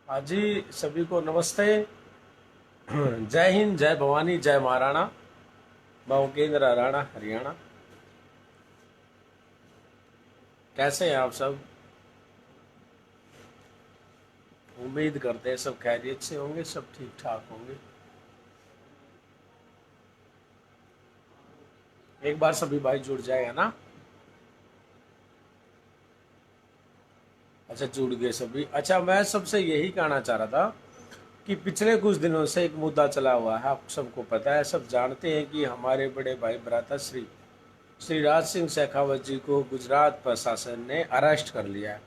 हाँ जी, सभी को नमस्ते। जय हिंद, जय भवानी, जय महाराणा। मैं उपेंद्र राणा, हरियाणा। कैसे हैं आप सब? उम्मीद करते हैं सब खैरियत से होंगे, सब ठीक ठाक होंगे। एक बार सभी भाई जुड़ जाएगा ना? अच्छा, जुड़ गए सभी। अच्छा, मैं सबसे यही कहना चाह रहा था कि पिछले कुछ दिनों से एक मुद्दा चला हुआ है, आप सबको पता है, सब जानते हैं कि हमारे बड़े भाई भ्राता श्री श्री राज सिंह शेखावत जी को गुजरात प्रशासन ने अरेस्ट कर लिया है।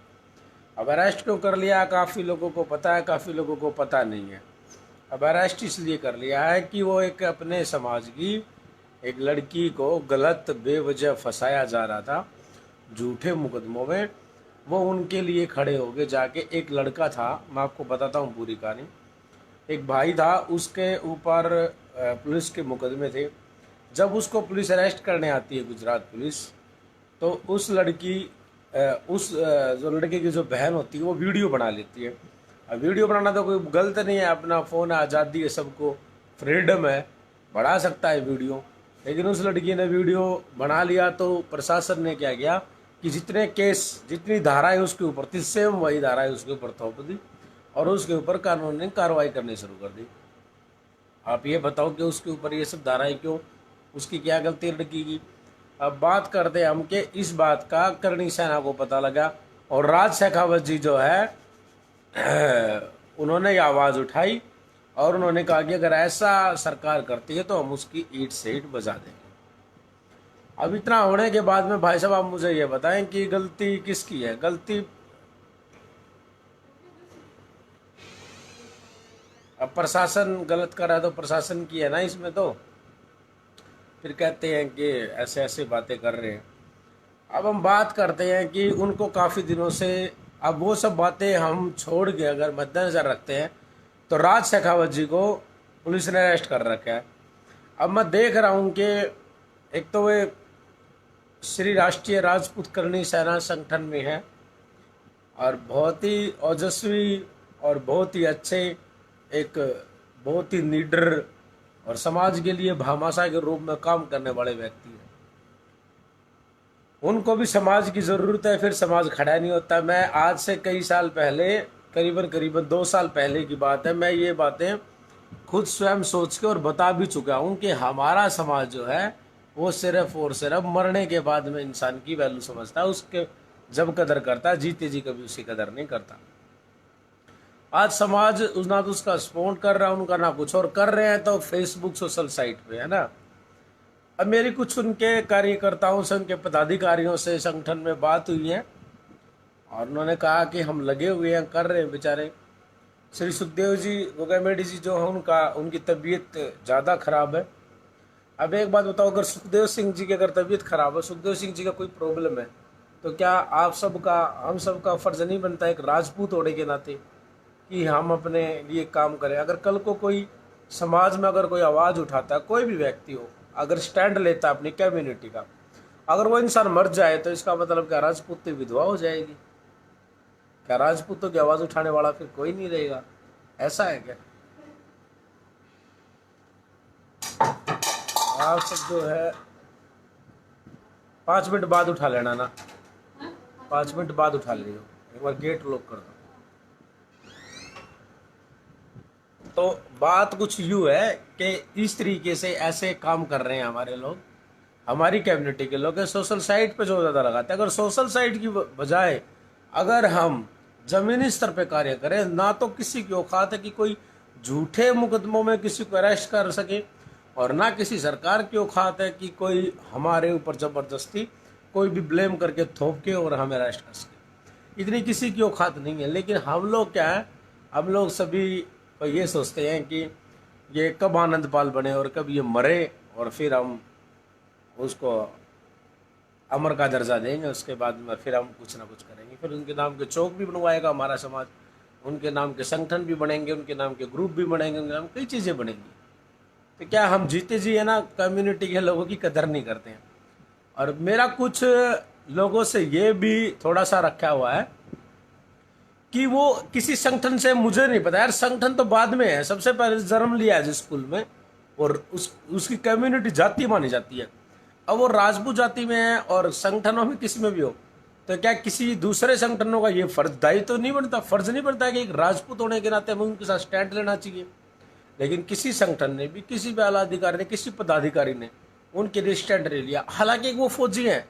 अब अरेस्ट क्यों कर लिया, काफ़ी लोगों को पता है, काफ़ी लोगों को पता नहीं है। अब अरेस्ट इसलिए कर लिया है कि वो एक अपने समाज की एक लड़की को गलत बेवजह फंसाया जा रहा था झूठे मुकदमों में। वो उनके लिए खड़े हो गए। जाके एक लड़का था, मैं आपको बताता हूँ पूरी कहानी। एक भाई था, उसके ऊपर पुलिस के मुकदमे थे। जब उसको पुलिस अरेस्ट करने आती है, गुजरात पुलिस, तो उस लड़की जो लड़के की जो बहन होती है वो वीडियो बना लेती है। अब वीडियो बनाना तो कोई गलत नहीं है, अपना फ़ोन है, आज़ादी है, सबको फ्रीडम है, बढ़ा सकता है वीडियो। लेकिन उस लड़की ने वीडियो बना लिया तो प्रशासन ने क्या किया कि जितने केस, जितनी धाराएं उसके ऊपर थी, सेम वही धाराएं उसके ऊपर थोप दी और उसके ऊपर कानूनी कार्रवाई करनी शुरू कर दी। आप ये बताओ कि उसके ऊपर ये सब धाराएं क्यों? उसकी क्या गलती है लड़की की? अब बात करते हैं हम कि इस बात का करणी सेना को पता लगा और राज शेखावत जी जो है उन्होंने ये आवाज़ उठाई और उन्होंने कहा कि अगर ऐसा सरकार करती है तो हम उसकी ईंट से ईंट बजा देंगे। अब इतना होने के बाद में भाई साहब आप मुझे ये बताएं कि गलती किसकी है? गलती अब प्रशासन गलत कर रहा है तो प्रशासन की है ना इसमें। तो फिर कहते हैं कि ऐसे ऐसे बातें कर रहे हैं। अब हम बात करते हैं कि उनको काफ़ी दिनों से, अब वो सब बातें हम छोड़ के अगर मद्देनजर रखते हैं तो राज शेखावत जी को पुलिस ने अरेस्ट कर रखा है। अब मैं देख रहा हूँ कि एक तो वे श्री राष्ट्रीय राजपूत करणी सेना संगठन में है और बहुत ही ओजस्वी और बहुत ही अच्छे, एक बहुत ही निडर और समाज के लिए भामाशाह के रूप में काम करने वाले व्यक्ति हैं। उनको भी समाज की ज़रूरत है, फिर समाज खड़ा नहीं होता। मैं आज से कई साल पहले, करीबन करीबन 2 साल पहले की बात है, मैं ये बातें खुद स्वयं सोच के और बता भी चुका हूँ कि हमारा समाज जो है वो सिर्फ और सिर्फ मरने के बाद में इंसान की वैल्यू समझता है, उसके जब कदर करता है, जीते जी कभी उसकी कदर नहीं करता। आज समाज ना तो उसका सपोर्ट कर रहा है उनका, ना कुछ और कर रहे हैं तो फेसबुक सोशल साइट पे है ना। अब मेरी कुछ उनके कार्यकर्ताओं से, उनके पदाधिकारियों से संगठन में बात हुई है और उन्होंने कहा कि हम लगे हुए हैं, कर रहे हैं। बेचारे श्री सुखदेव जी गोगामेडी जी जो है, उनकी तबीयत ज़्यादा खराब है। अब एक बात बताओ, अगर सुखदेव सिंह जी की अगर तबीयत खराब है, सुखदेव सिंह जी का कोई प्रॉब्लम है, तो क्या आप सबका, हम सबका फर्ज नहीं बनता एक राजपूत होने के नाते कि हम अपने लिए काम करें? अगर कल को कोई समाज में अगर कोई आवाज़ उठाता है, कोई भी व्यक्ति हो, अगर स्टैंड लेता है अपनी कम्युनिटी का, अगर वो इंसान मर जाए तो इसका मतलब क्या राजपूत की विधवा हो जाएगी? क्या राजपूतों की आवाज़ उठाने वाला फिर कोई नहीं रहेगा? ऐसा है क्या? आप सब जो है 5 मिनट बाद उठा लेना ना, 5 मिनट बाद उठा लियो, एक बार गेट लॉक कर दो। तो बात कुछ यूँ है कि इस तरीके से ऐसे काम कर रहे हैं हमारे लोग, हमारी कम्युनिटी के लोग, सोशल साइट पे जो ज़्यादा लगाते हैं। अगर सोशल साइट की बजाय अगर हम ज़मीनी स्तर पे कार्य करें, ना तो किसी की औकात है कि कोई झूठे मुकदमों में किसी को अरेस्ट कर सके और ना किसी सरकार की औकात है कि कोई हमारे ऊपर ज़बरदस्ती कोई भी ब्लेम करके थोप के और हमें अरेस्ट कर सके। इतनी किसी की औकात नहीं है। लेकिन हम लोग क्या है, हम लोग सभी तो ये सोचते हैं कि ये कब आनंद पाल बने और कब ये मरे और फिर हम उसको अमर का दर्जा देंगे, उसके बाद में फिर हम कुछ ना कुछ करेंगे। फिर उनके नाम के चौक भी बनवाएगा हमारा समाज, उनके नाम के संगठन भी बनेंगे, उनके नाम के ग्रुप भी बनेंगे, उनके नाम कई चीज़ें बनेंगी। तो क्या हम जीते जी है ना कम्युनिटी के लोगों की कदर नहीं करते हैं? और मेरा कुछ लोगों से ये भी थोड़ा सा रखा हुआ है कि वो किसी संगठन से, मुझे नहीं पता यार, संगठन तो बाद में है, सबसे पहले जन्म लिया है जिस स्कूल में, और उसकी कम्युनिटी जाति मानी जाती है। अब वो राजपूत जाति में है और संगठनों में किसी में भी हो, तो क्या किसी दूसरे संगठनों का ये फर्ज, दायित्व तो नहीं बनता, फर्ज नहीं बनता कि एक राजपूत होने के नाते हमें उनके साथ स्टैंड लेना चाहिए। लेकिन किसी संगठन ने भी, किसी भी आला अधिकारी ने, किसी पदाधिकारी ने उनके लिए स्टैंड ले लिया। हालांकि वो फौजी हैं,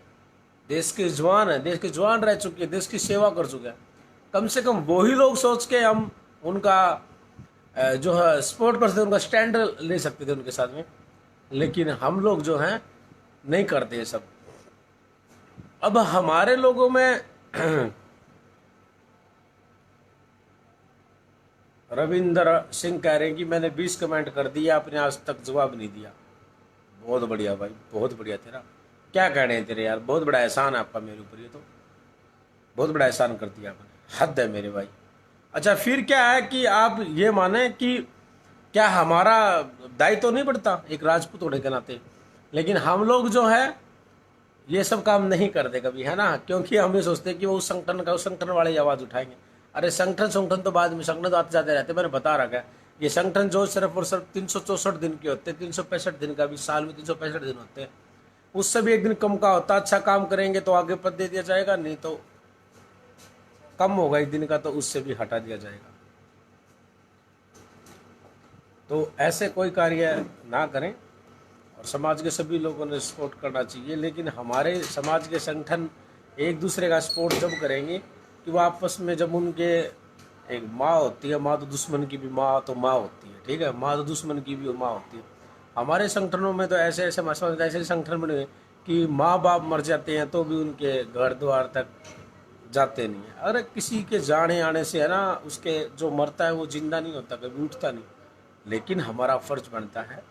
देश के जवान हैं, देश के जवान रह चुके हैं, देश की सेवा कर चुके हैं, कम से कम वही लोग सोच के हम उनका जो है सपोर्ट कर सकते, उनका स्टैंड ले सकते थे उनके साथ में। लेकिन हम लोग जो हैं नहीं करते ये सब। अब हमारे लोगों में रविंदर सिंह कह रहे हैं कि मैंने 20 कमेंट कर दिया, आपने आज तक जवाब नहीं दिया। बहुत बढ़िया भाई, बहुत बढ़िया, तेरा क्या कहने हैं तेरे यार, बहुत बड़ा एहसान है आपका मेरे ऊपर, ये तो बहुत बड़ा एहसान कर दिया आपने, हद है मेरे भाई। अच्छा फिर क्या है कि आप ये माने कि क्या हमारा दायित्व तो नहीं बढ़ता एक राजपूत होने के नाते, लेकिन हम लोग जो है ये सब काम नहीं करते कभी, है ना, क्योंकि हम ये सोचते हैं कि वो उस संगठन वाले आवाज़ उठाएंगे। अरे संगठन तो बाद में, संगठन तो आते जाते रहते, मैंने बता रखा है। ये संगठन जो सिर्फ और सिर्फ 364 दिन के होते हैं, 365 दिन का भी, साल में 365 दिन होते हैं, उससे भी एक दिन कम का होता। अच्छा काम करेंगे तो आगे पद दे दिया जाएगा, नहीं तो कम होगा एक दिन का तो उससे भी हटा दिया जाएगा। तो ऐसे कोई कार्य ना करें, और समाज के सभी लोगों ने सपोर्ट करना चाहिए। लेकिन हमारे समाज के संगठन एक दूसरे का सपोर्ट जब करेंगे कि वो आपस में, जब उनके एक माँ होती है, माँ तो दुश्मन की भी माँ तो माँ होती है, ठीक है, माँ तो दुश्मन की भी माँ होती है। हमारे संगठनों में तो ऐसे ऐसे मसले, ऐसे संगठन बने कि माँ बाप मर जाते हैं तो भी उनके घर द्वार तक जाते नहीं है। अगर किसी के जाने आने से है ना, उसके जो मरता है वो जिंदा नहीं होता, कभी उठता नहीं। लेकिन हमारा फर्ज बनता है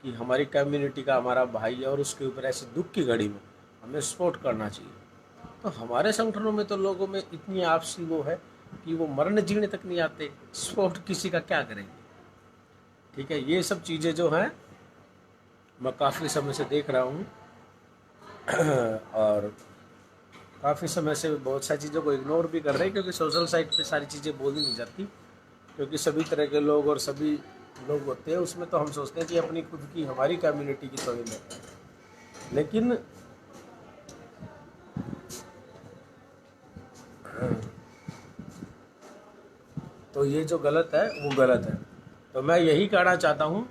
कि हमारी कम्युनिटी का हमारा भाई है और उसके ऊपर ऐसे दुख की घड़ी में हमें सपोर्ट करना चाहिए। तो हमारे संगठनों में तो लोगों में इतनी आपसी वो है कि वो मरने जीने तक नहीं आते, सपोर्ट किसी का क्या करेंगे। ठीक है, ये सब चीज़ें जो हैं मैं काफ़ी समय से देख रहा हूँ और काफ़ी समय से बहुत सारी चीज़ों को इग्नोर भी कर रहे हैं, क्योंकि सोशल साइट पे सारी चीज़ें बोली नहीं जाती, क्योंकि सभी तरह के लोग और सभी लोग होते हैं उसमें। तो हम सोचते हैं कि अपनी खुद की, हमारी कम्युनिटी की तो है, लेकिन तो ये जो गलत है वो गलत है। तो मैं यही कहना चाहता हूँ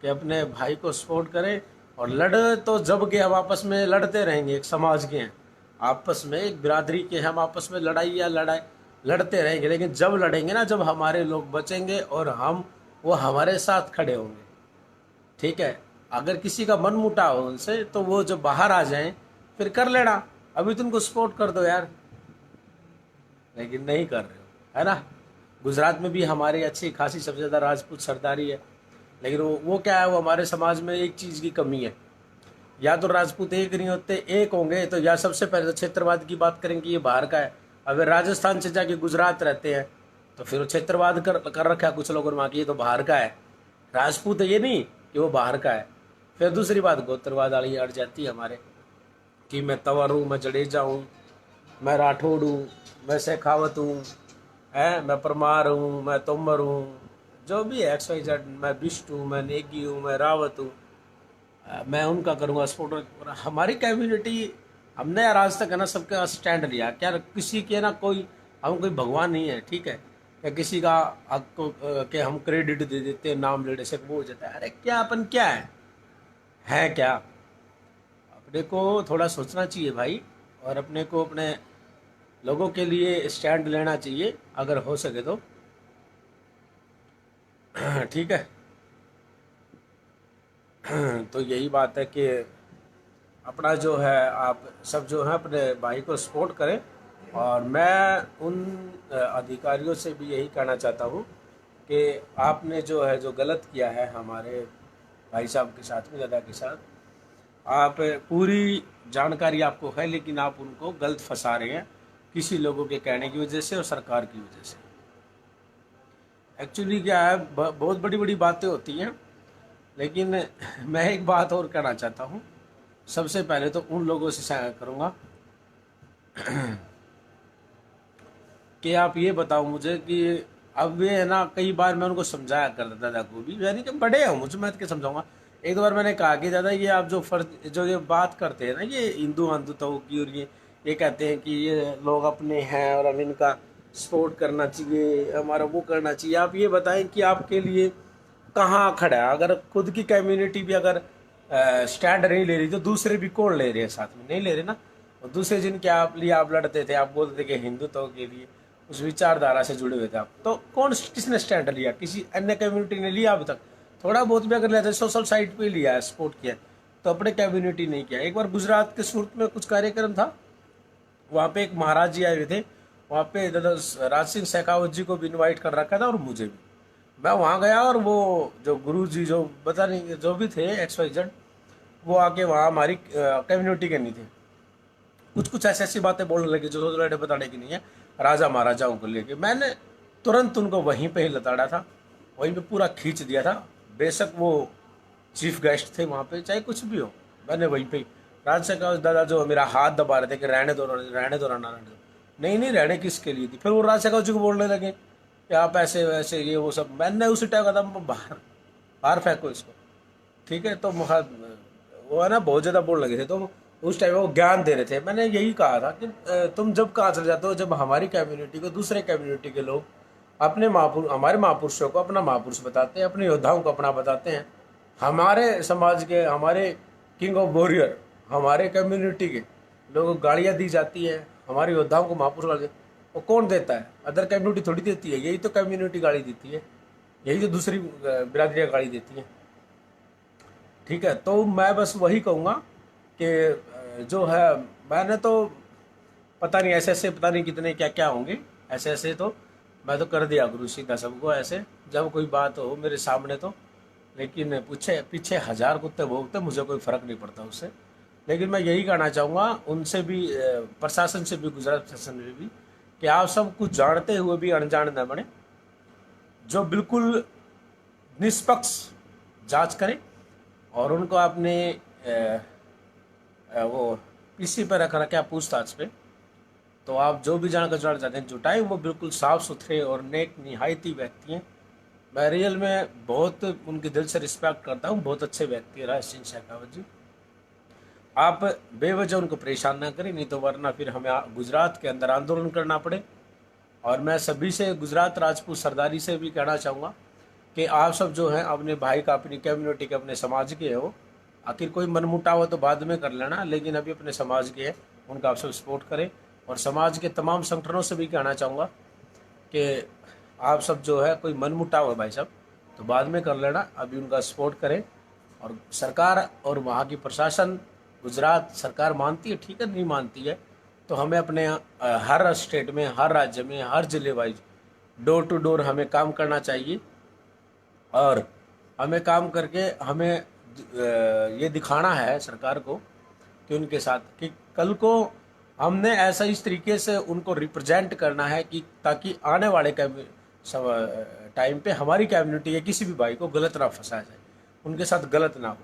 कि अपने भाई को सपोर्ट करें, और लड़ तो जब के हम आपस में लड़ते रहेंगे, एक समाज के हैं आपस में, एक बिरादरी के हम आपस में लड़ते रहेंगे। लेकिन जब लड़ेंगे ना, जब हमारे लोग बचेंगे और वो हमारे साथ खड़े होंगे, ठीक है। अगर किसी का मन मुटा हो उनसे, तो वो जब बाहर आ जाएं फिर कर लेना, अभी तुमको सपोर्ट कर दो यार, लेकिन नहीं कर रहे हो, है ना। गुजरात में भी हमारी अच्छी खासी सबसे ज़्यादा राजपूत सरदारी है, लेकिन वो क्या है, वो हमारे समाज में एक चीज़ की कमी है, या तो राजपूत एक नहीं होते, एक होंगे तो या सबसे पहले तो क्षेत्रवाद की बात करेंगे, ये बाहर का है। अगर राजस्थान से जाके गुजरात रहते हैं तो फिर वो क्षेत्रवाद कर रखा है कुछ लोगों ने वहाँ की, ये तो बाहर का है, राजपूत है ये नहीं कि वो बाहर का है। फिर दूसरी बात गोत्रवाद वाली अड़ जाती है हमारे, कि मैं तंवर हूँ, मैं जडेजा हूँ, मैं राठौड़ हूँ, मैं शेखावत हूँ, मैं परमार हूँ, मैं तोमर हूँ, जो भी है XYZ, मैं बिष्ट हूँ, मैं नेगी हूँ, मैं रावत हूँ, मैं उनका करूँगा सपोर्ट। हमारी कम्युनिटी, हमने यार आज तक है ना सबका स्टैंड लिया, क्या किसी के ना कोई, हम कोई भगवान नहीं है, ठीक है, या किसी का आपको के हम क्रेडिट दे देते हैं, नाम लेने से वो हो जाता है। अरे क्या अपन क्या है क्या, अपने को थोड़ा सोचना चाहिए भाई, और अपने को अपने लोगों के लिए स्टैंड लेना चाहिए अगर हो सके तो ठीक है। तो यही बात है कि अपना जो है, आप सब जो है अपने भाई को सपोर्ट करें। और मैं उन अधिकारियों से भी यही कहना चाहता हूँ कि आपने जो है, जो गलत किया है हमारे भाई साहब के साथ में, दादा के साथ, आप पूरी जानकारी आपको है, लेकिन आप उनको गलत फंसा रहे हैं किसी लोगों के कहने की वजह से और सरकार की वजह से। एक्चुअली क्या है, बहुत बड़ी बड़ी बातें होती हैं, लेकिन मैं एक बात और कहना चाहता हूँ। सबसे पहले तो उन लोगों से करूँगा कि आप ये बताओ मुझे कि अब ये है ना, कई बार मैं उनको समझाया करता दादा को भी, यानी कि बड़े हो मुझे, मैं क्या समझाऊंगा। एक दो बार मैंने कहा कि दादा ये आप जो फर्ज जो ये बात करते हैं ना, ये हिंदू हिंदुत्व की, और ये कहते हैं कि ये लोग अपने हैं और हम इनका सपोर्ट करना चाहिए, हमारा वो करना चाहिए। आप ये बताएं कि आपके लिए कहाँ खड़ा है। अगर खुद की कम्युनिटी भी अगर स्टैंड नहीं ले रही तो दूसरे भी कौन ले रहे हैं, साथ में नहीं ले रहे ना। और दूसरे जिनके आप लिए आप लड़ते थे, आप बोलते थे कि हिंदुत्व के लिए, उस विचारधारा से जुड़े हुए थे आप, तो कौन किसने स्टैंड लिया? किसी अन्य कम्युनिटी ने लिया अभी तक? थोड़ा बहुत भी अगर लिया, सोशल साइट पे लिया है, सपोर्ट किया, तो अपने कम्युनिटी नहीं किया। एक बार गुजरात के सूरत में कुछ कार्यक्रम था, वहाँ पे एक महाराज जी आए हुए थे, वहाँ पे दादा राज सिंह शेखावत जी को भी इनवाइट कर रखा था और मुझे भी। मैं वहाँ गया और वो जो गुरु जी जो बता नहीं जो भी थे XYZ, वो आके वहाँ हमारी कम्युनिटी के नहीं थे, कुछ कुछ ऐसी ऐसी बातें बोलने लगे जो लड़े बताने की नहीं है, राजा महाराजाओं को लेके। मैंने तुरंत उनको वहीं पे ही लताड़ा था, वहीं पे पूरा खींच दिया था। बेशक वो चीफ गेस्ट थे वहाँ पे, चाहे कुछ भी हो, मैंने वहीं पे राज शेखावत दादा जो मेरा हाथ दबा रहे थे कि रहने दो रहने दो रहना रहने दो, नहीं नहीं रहने किसके लिए थी। फिर वो राज शेखावत जी को बोलने लगे कि आप ऐसे वैसे ये वो सब। मैंने उसी टाइम कहा था बाहर बाहर फेंको इसको, ठीक है। तो वो है ना बहुत ज़्यादा बोल लगे थे, तो उस टाइम वो ज्ञान दे रहे थे। मैंने यही कहा था कि तुम जब कहाँ चले जाते हो, जब हमारी कम्युनिटी को दूसरे कम्युनिटी के लोग अपने महापुरुष, हमारे महापुरुषों को अपना महापुरुष बताते हैं, अपने योद्धाओं को अपना बताते हैं, हमारे समाज के, हमारे किंग ऑफ वॉरियर, हमारे कम्युनिटी के लोगों को गाड़ियाँ दी जाती है, हमारे योद्धाओं को महापुरुष गाड़ी, वो कौन देता है? अदर कम्युनिटी थोड़ी देती है, यही तो कम्युनिटी गाड़ी देती है, यही तो दूसरी बिरादरियाँ गाड़ी देती हैं, ठीक है। तो मैं बस वही कहूँगा कि जो है, मैंने तो पता नहीं ऐसे ऐसे पता नहीं कितने क्या क्या होंगे, ऐसे ऐसे तो मैं तो कर दिया गुरु सीधा सबको ऐसे, जब कोई बात हो मेरे सामने तो। लेकिन पीछे पीछे 1000 कुत्ते भोगते, मुझे कोई फ़र्क नहीं पड़ता उससे। लेकिन मैं यही कहना चाहूँगा उनसे भी, प्रशासन से भी, गुजरात प्रशासन से भी, कि आप सब कुछ जानते हुए भी अनजान न बने, जो बिल्कुल निष्पक्ष जांच करें और उनको अपने वो पीसी पर रख रखा पूछताछ पे। तो आप जो भी जानकर जुटाना चाहते हैं जुटाएं, वो बिल्कुल साफ़ सुथरे और नेक निहायती व्यक्ति हैं। मैं रियल में बहुत उनके दिल से रिस्पेक्ट करता हूँ, बहुत अच्छे व्यक्ति है राज सिंह शेखावत जी। आप बेवजह उनको परेशान ना करें, नहीं तो वरना फिर हमें गुजरात के अंदर आंदोलन करना पड़े। और मैं सभी से, गुजरात राजपूत सरदारी से भी कहना चाहूँगा कि आप सब जो हैं अपने भाई का, अपनी कम्युनिटी के, अपने समाज के हो, आखिर कोई मनमुटाव हो तो बाद में कर लेना, लेकिन अभी अपने समाज के हैं, उनका आप सब सपोर्ट करें। और समाज के तमाम संगठनों से भी कहना चाहूँगा कि आप सब जो है, कोई मनमुटाव है भाई साहब तो बाद में कर लेना, अभी उनका सपोर्ट करें। और सरकार और वहाँ की प्रशासन, गुजरात सरकार मानती है, ठीक है, नहीं मानती है तो हमें अपने हर स्टेट में, हर राज्य में, हर जिले वाइज डोर टू डोर हमें काम करना चाहिए। और हमें काम करके हमें ये दिखाना है सरकार को कि उनके साथ, कि कल को हमने ऐसा इस तरीके से उनको रिप्रेजेंट करना है कि ताकि आने वाले टाइम पे हमारी कम्युनिटी के किसी भी भाई को गलत ना फंसाया जाए, उनके साथ गलत ना हो।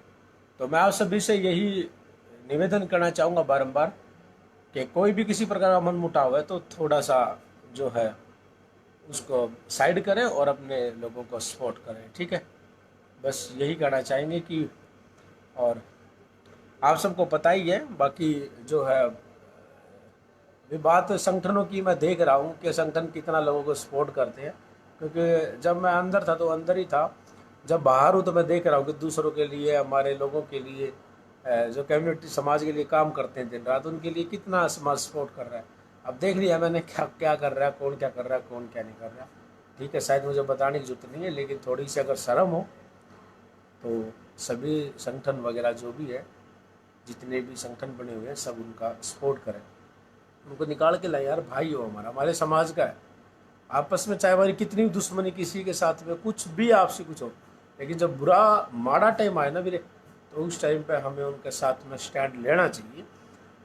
तो मैं आप सभी से यही निवेदन करना चाहूँगा बारंबार कि कोई भी किसी प्रकार का मनमुटाव है तो थोड़ा सा जो है उसको साइड करें और अपने लोगों को सपोर्ट करें, ठीक है। बस यही कहना चाहेंगे कि, और आप सबको पता ही है बाकी जो है, ये बात संगठनों की मैं देख रहा हूँ कि संगठन कितना लोगों को सपोर्ट करते हैं, क्योंकि जब मैं अंदर था तो अंदर ही था, जब बाहर हूँ तो मैं देख रहा हूँ कि दूसरों के लिए, हमारे लोगों के लिए, जो कम्युनिटी समाज के लिए काम करते हैं दिन रात, उनके लिए कितना समाज सपोर्ट कर रहा है। अब देख लिया मैंने क्या क्या कर रहा है, कौन क्या कर रहा है, कौन क्या नहीं कर रहा, ठीक है। शायद मुझे बताने की जरूरत नहीं है, लेकिन थोड़ी सी अगर शर्म हो तो सभी संगठन वगैरह जो भी है, जितने भी संगठन बने हुए हैं, सब उनका सपोर्ट करें, उनको निकाल के लाए। यार भाई हो हमारा, हमारे समाज का है, आपस में चाहे हमारी कितनी भी दुश्मनी किसी के साथ में कुछ भी आपसे कुछ हो, लेकिन जब बुरा माड़ा टाइम आए ना मेरे, तो उस टाइम पे हमें उनके साथ में स्टैंड लेना चाहिए।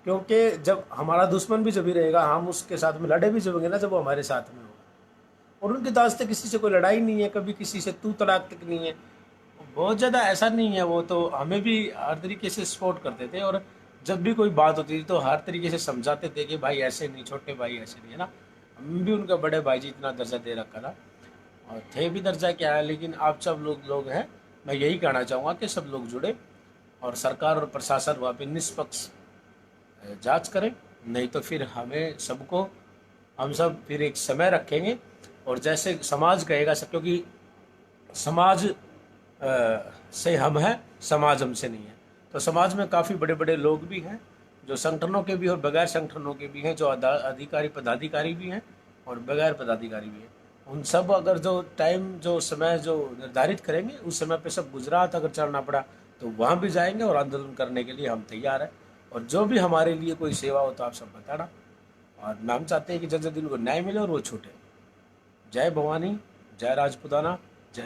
क्योंकि जब हमारा दुश्मन भी जब ही रहेगा, हम उसके साथ में लड़े भी जबेंगे ना जब वो हमारे साथ में होगा। और उनके दास्ते किसी से कोई लड़ाई नहीं है, कभी किसी से तू तड़ाक तक नहीं है, बहुत ज़्यादा ऐसा नहीं है। वो तो हमें भी हर तरीके से सपोर्ट करते थे, और जब भी कोई बात होती थी तो हर तरीके से समझाते थे कि भाई ऐसे नहीं, छोटे भाई ऐसे नहीं, है ना। हम भी उनके बड़े भाई जी इतना दर्जा दे रखा था, और थे भी दर्जा क्या है, लेकिन आप सब लोग हैं। मैं यही कहना चाहूँगा कि सब लोग जुड़े और सरकार और प्रशासन वहाँ पे निष्पक्ष जांच करें, नहीं तो फिर हमें सबको, हम सब फिर एक समय रखेंगे और जैसे समाज कहेगा सब, क्योंकि समाज से हम हैं, समाज हमसे नहीं है। तो समाज में काफ़ी बड़े बड़े लोग भी हैं, जो संगठनों के भी और बगैर संगठनों के भी हैं, जो अधिकारी पदाधिकारी भी हैं और बगैर पदाधिकारी भी हैं। उन सब अगर जो टाइम जो समय जो निर्धारित करेंगे, उस समय पे सब गुजरात अगर चलना पड़ा तो वहाँ भी जाएंगे और आंदोलन करने के लिए हम तैयार हैं। और जो भी हमारे लिए कोई सेवा हो तो आप सब बताना। और हम चाहते हैं कि जज दिन को न्याय मिले और वो छूटे। जय भवानी, जय राजपुताना, जय